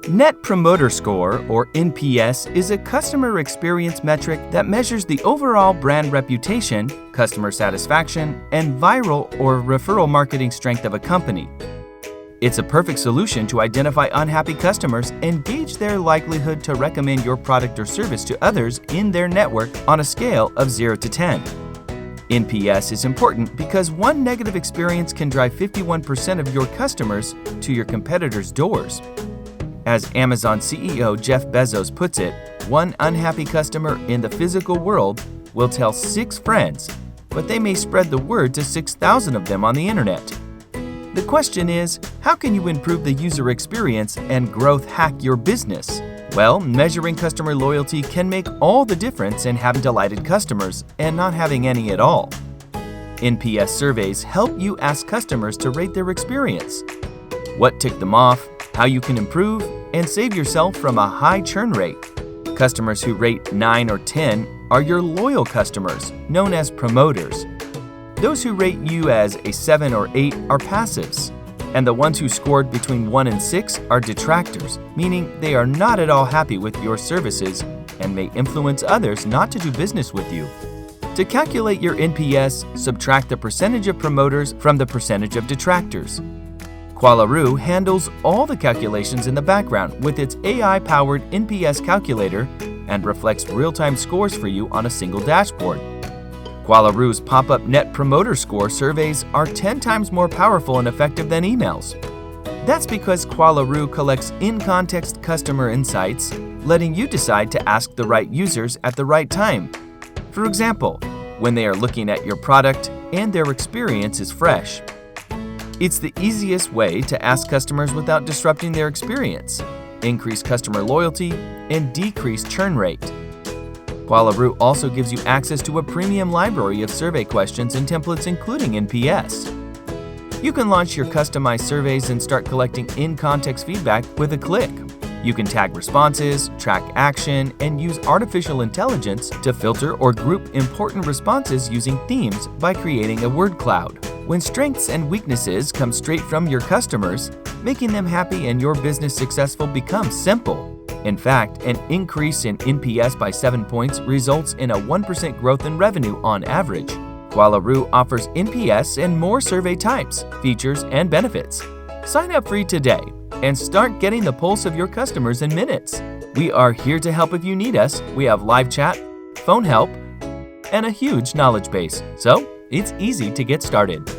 Net Promoter Score, or NPS, is a customer experience metric that measures the overall brand reputation, customer satisfaction, and viral or referral marketing strength of a company. It's a perfect solution to identify unhappy customers and gauge their likelihood to recommend your product or service to others in their network on a scale of 0 to 10. NPS is important because one negative experience can drive 51% of your customers to your competitors' doors. As Amazon CEO Jeff Bezos puts it, one unhappy customer in the physical world will tell 6 friends, but they may spread the word to 6,000 of them on the internet. The question is, how can you improve the user experience and growth hack your business? Well, measuring customer loyalty can make all the difference in having delighted customers and not having any at all. NPS surveys help you ask customers to rate their experience, what ticked them off, how you can improve, and save yourself from a high churn rate. Customers who rate 9 or 10 are your loyal customers, known as promoters. Those who rate you as a 7 or 8 are passives. And the ones who scored between 1 and 6 are detractors, meaning they are not at all happy with your services and may influence others not to do business with you. To calculate your NPS, subtract the percentage of promoters from the percentage of detractors. Qualaroo handles all the calculations in the background with its AI-powered NPS calculator and reflects real-time scores for you on a single dashboard. Qualaroo's pop-up Net Promoter Score surveys are 10 times more powerful and effective than emails. That's because Qualaroo collects in-context customer insights, letting you decide to ask the right users at the right time. For example, when they are looking at your product and their experience is fresh. It's the easiest way to ask customers without disrupting their experience, increase customer loyalty, and decrease churn rate. Qualaroo also gives you access to a premium library of survey questions and templates including NPS. You can launch your customized surveys and start collecting in-context feedback with a click. You can tag responses, track action, and use artificial intelligence to filter or group important responses using themes by creating a word cloud. When strengths and weaknesses come straight from your customers, making them happy and your business successful becomes simple. In fact, an increase in NPS by 7 points results in a 1% growth in revenue on average. Qualaroo offers NPS and more survey types, features, and benefits. Sign up free today and start getting the pulse of your customers in minutes. We are here to help if you need us. We have live chat, phone help, and a huge knowledge base, so it's easy to get started.